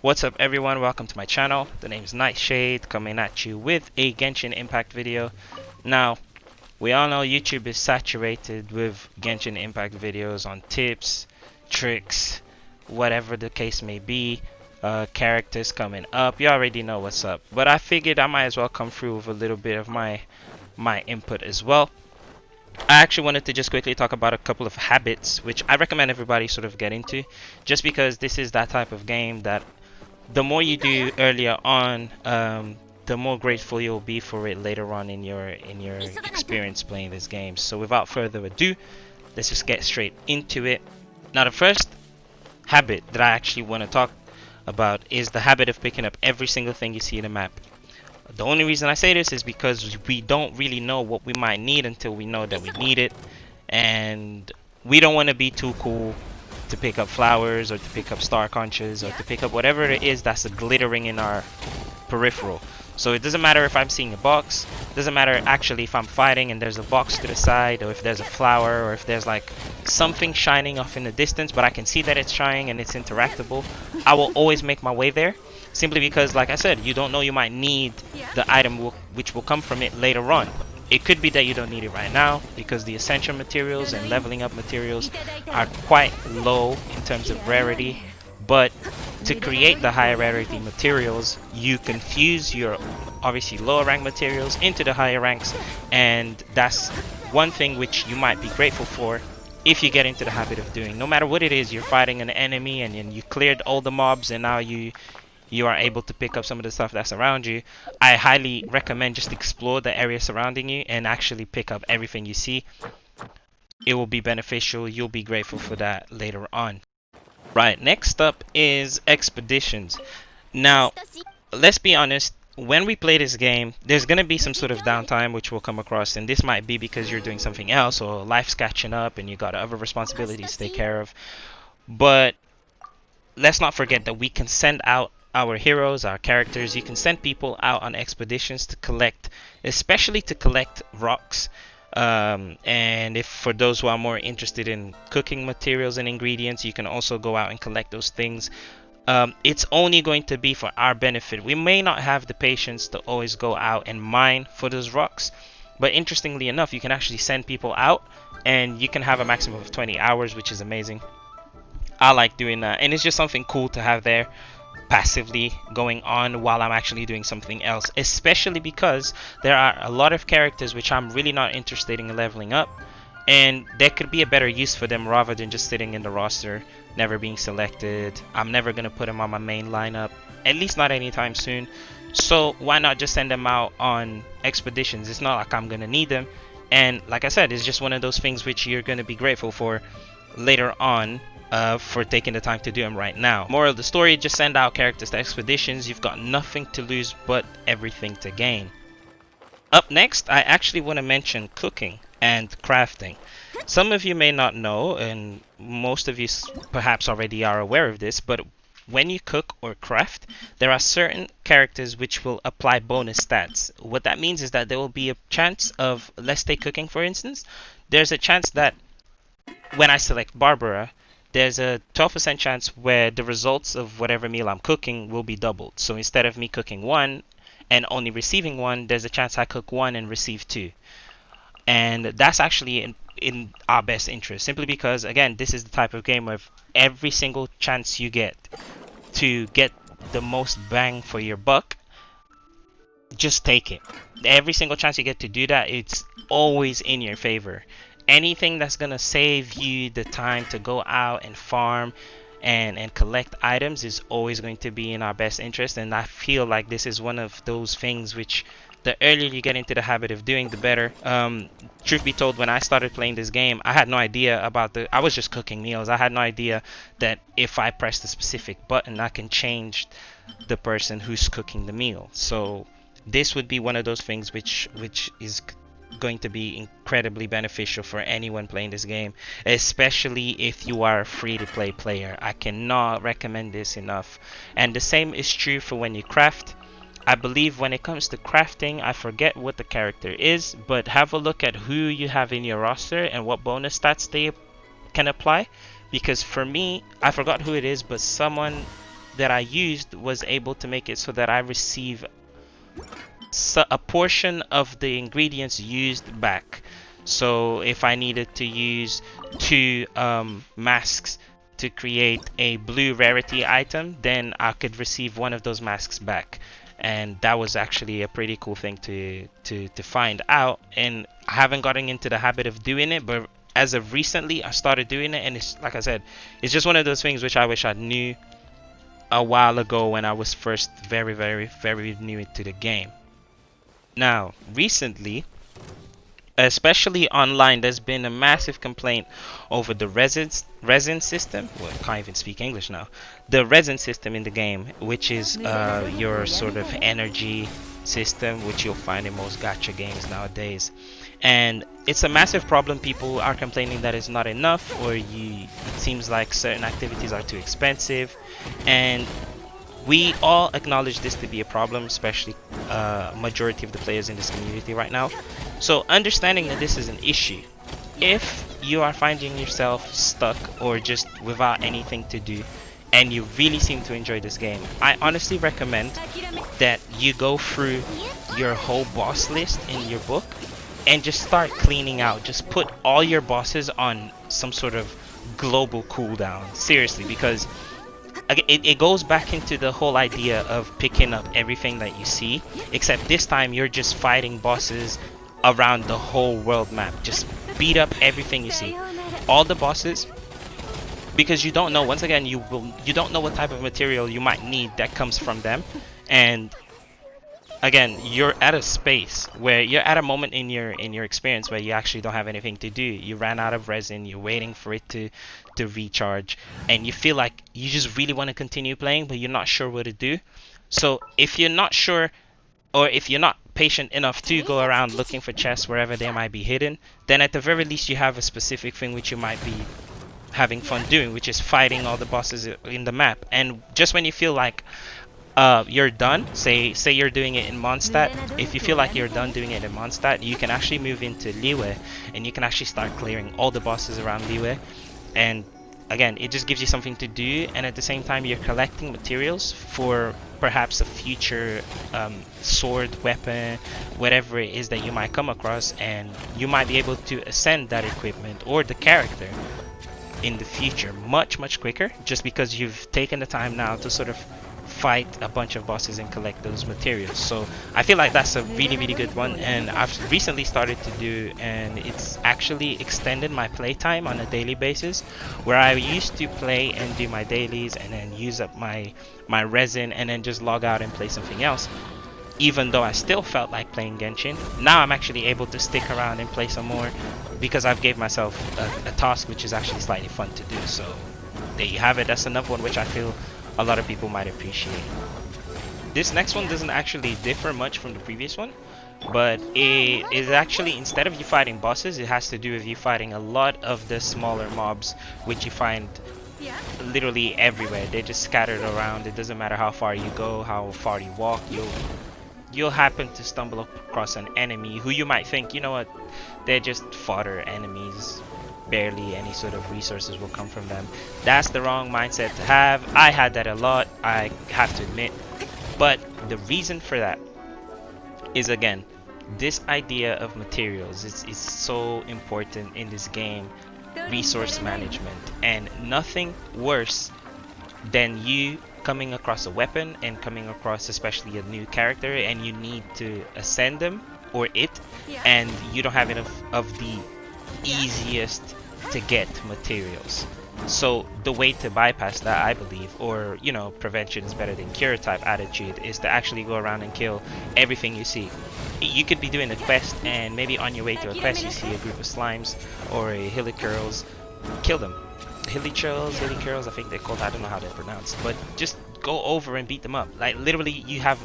What's up everyone, welcome to my channel. The name is Nightshade, coming at you with a Genshin Impact video. Now, we all know YouTube is saturated with Genshin Impact videos on tips, tricks, whatever the case may be, characters coming up. You already know what's up. But I figured I might as well come through with a little bit of my input as well. I actually wanted to just quickly talk about a couple of habits which I recommend everybody sort of get into, just because this is that type of game that the more you do earlier on, the more grateful you'll be for it later on in your experience playing this game. So without further ado, let's just get straight into it. Now the first habit that I actually want to talk about is the habit of picking up every single thing you see in the map. The only reason I say this is because we don't really know what we might need until we know that we need it, and we don't want to be too cool to pick up flowers or to pick up star conches or to pick up whatever it is that's glittering in our peripheral. So it doesn't matter if I'm seeing a box, it doesn't matter actually if I'm fighting and there's a box to the side, or if there's a flower, or if there's like something shining off in the distance but I can see that it's shining and it's interactable. I will always make my way there, simply because, like I said, you don't know, you might need the item which will come from it later on. It could be that you don't need it right now because the essential materials and leveling up materials are quite low in terms of rarity. But to create the higher rarity materials, you can fuse your obviously lower rank materials into the higher ranks, and that's one thing which you might be grateful for if you get into the habit of doing. No matter what it is, you're fighting an enemy and you cleared all the mobs and now you are able to pick up some of the stuff that's around you. I highly recommend just explore the area surrounding you and actually pick up everything you see. It will be beneficial. You'll be grateful for that later on. Right, next up is expeditions. Now, let's be honest, when we play this game, there's going to be some sort of downtime which we'll come across, and this might be because you're doing something else or life's catching up and you got other responsibilities to take care of. But let's not forget that we can send out our heroes, our characters. You can send people out on expeditions to collect, especially to collect rocks. And if for those who are more interested in cooking materials and ingredients, you can also go out and collect those things. It's only going to be for our benefit. We may not have the patience to always go out and mine for those rocks, but interestingly enough, you can actually send people out and you can have a maximum of 20 hours, which is amazing. I like doing that, and it's just something cool to have there passively going on while I'm actually doing something else, especially because there are a lot of characters which I'm really not interested in leveling up, and there could be a better use for them rather than just sitting in the roster never being selected. I'm never going to put them on my main lineup, at least not anytime soon. So why not just send them out on expeditions? It's not like I'm going to need them, and like I said, it's just one of those things which you're going to be grateful for later on, for taking the time to do them right now. Moral of the story, just send out characters to expeditions. You've got nothing to lose but everything to gain. Up next, I actually want to mention cooking and crafting. Some of you may not know, and most of you perhaps already are aware of this, but when you cook or craft, there are certain characters which will apply bonus stats. What that means is that there will be a chance of, let's take cooking for instance, there's a chance that when I select Barbara, there's a 12% chance where the results of whatever meal I'm cooking will be doubled. So instead of me cooking one and only receiving one, there's a chance I cook one and receive two. And that's actually in our best interest, simply because, again, this is the type of game where every single chance you get to get the most bang for your buck, just take it. Every single chance you get to do that, it's always in your favor. Anything that's gonna save you the time to go out and farm and collect items is always going to be in our best interest, and I feel like this is one of those things which the earlier you get into the habit of doing, the better. Truth be told, when I started playing this game, I had no idea about I was just cooking meals. I had no idea that if I pressed a specific button, I can change the person who's cooking the meal. So this would be one of those things which is going to be incredibly beneficial for anyone playing this game, especially if you are a free-to-play player. I cannot recommend this enough. And the same is true for when you craft. I believe when it comes to crafting, I forget what the character is, but have a look at who you have in your roster and what bonus stats they can apply, because for me, I forgot who it is, but someone that I used was able to make it so that I receive a portion of the ingredients used back. So if I needed to use 2 masks to create a blue rarity item, then I could receive one of those masks back. And that was actually a pretty cool thing to find out. And I haven't gotten into the habit of doing it, but as of recently I started doing it, and it's like I said, it's just one of those things which I wish I knew a while ago when I was first very new to the game. Now recently, especially online, there's been a massive complaint over the resin system. Well, I can't even speak English now. The resin system in the game, which is your sort of energy system, which you'll find in most gacha games nowadays. And it's a massive problem. People are complaining that it's not enough, or it seems like certain activities are too expensive, and we all acknowledge this to be a problem, especially majority of the players in this community right now. So understanding that this is an issue, if you are finding yourself stuck or just without anything to do and you really seem to enjoy this game, I honestly recommend that you go through your whole boss list in your book and just start cleaning out. Just put all your bosses on some sort of global cooldown, seriously, because it goes back into the whole idea of picking up everything that you see, except this time you're just fighting bosses around the whole world map. Just beat up everything you see, all the bosses, because you don't know, once again, you don't know what type of material you might need that comes from them. And again, you're at a space where you're at a moment in your experience where you actually don't have anything to do. You ran out of resin, you're waiting for it to recharge, and you feel like you just really want to continue playing, but you're not sure what to do. So if you're not sure, or if you're not patient enough to go around looking for chests wherever they might be hidden, then at the very least you have a specific thing which you might be having fun doing, which is fighting all the bosses in the map. And just when you feel like you're done, say you're doing it in Mondstadt, if you feel like you're done doing it in Mondstadt, you can actually move into Liyue and you can actually start clearing all the bosses around Liyue. And again, it just gives you something to do, and at the same time you're collecting materials for perhaps a future sword, weapon, whatever it is that you might come across, and you might be able to ascend that equipment or the character in the future much quicker, just because you've taken the time now to sort of fight a bunch of bosses and collect those materials. So I feel like that's a really good one, and I've recently started to do, and it's actually extended my playtime on a daily basis, where I used to play and do my dailies and then use up my resin and then just log out and play something else. Even though I still felt like playing Genshin, now I'm actually able to stick around and play some more because I've gave myself a task which is actually slightly fun to do. So there you have it. That's another one which I feel a lot of people might appreciate. This next one doesn't actually differ much from the previous one, but it is actually, instead of you fighting bosses, it has to do with you fighting a lot of the smaller mobs which you find literally everywhere. They're just scattered around. It doesn't matter how far you go, how far you walk, you'll happen to stumble across an enemy who you might think, you know what, they're just fodder enemies, barely any sort of resources will come from them. That's the wrong mindset to have. I had that a lot, I have to admit. But the reason for that is, again, this idea of materials is so important in this game. Resource management, and nothing worse than you coming across a weapon and coming across especially a new character, and you need to ascend them or it, and you don't have enough of the easiest to get materials. So the way to bypass that, I believe, or you know, prevention is better than cure type attitude, is to actually go around and kill everything you see. You could be doing a quest, and maybe on your way to a quest you see a group of slimes or a Helicurls. Kill them. Helicurls, I think they're called, I don't know how they're pronounced, but just go over and beat them up. Like literally, you have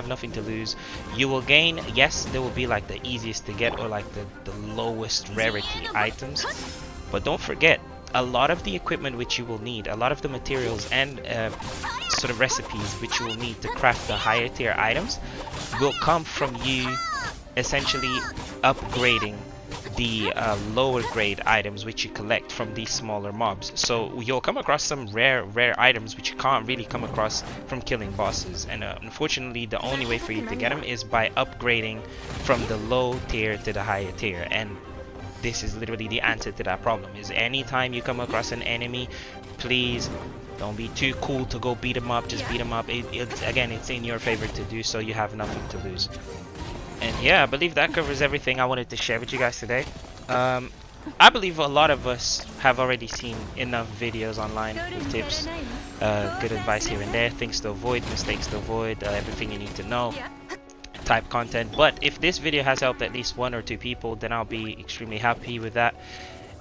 nothing to lose. You will gain, yes, there will be like the easiest to get or like the lowest rarity items, but don't forget, a lot of the equipment which you will need, a lot of the materials and sort of recipes which you will need to craft the higher tier items will come from you essentially upgrading the lower grade items which you collect from these smaller mobs. So you'll come across some rare items which you can't really come across from killing bosses, and unfortunately the only way for you to get them is by upgrading from the low tier to the higher tier. And this is literally the answer to that problem. Is anytime you come across an enemy, please don't be too cool to go beat them up. Just beat them up. Again, it's in your favor to do so. You have nothing to lose. And yeah, I believe that covers everything I wanted to share with you guys today. I believe a lot of us have already seen enough videos online with tips, good advice here and there, things to avoid, mistakes to avoid, everything you need to know type content. But if this video has helped at least 1 or 2 people, then I'll be extremely happy with that.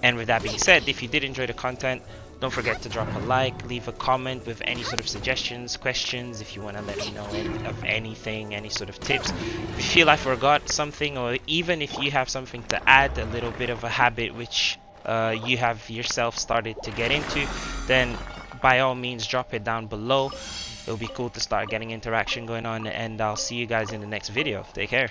And with that being said, if you did enjoy the content, don't forget to drop a like, leave a comment with any sort of suggestions, questions, if you want to let me know of anything, any sort of tips. If you feel I forgot something, or even if you have something to add, a little bit of a habit which you have yourself started to get into, then by all means drop it down below. It'll be cool to start getting interaction going on, and I'll see you guys in the next video. Take care.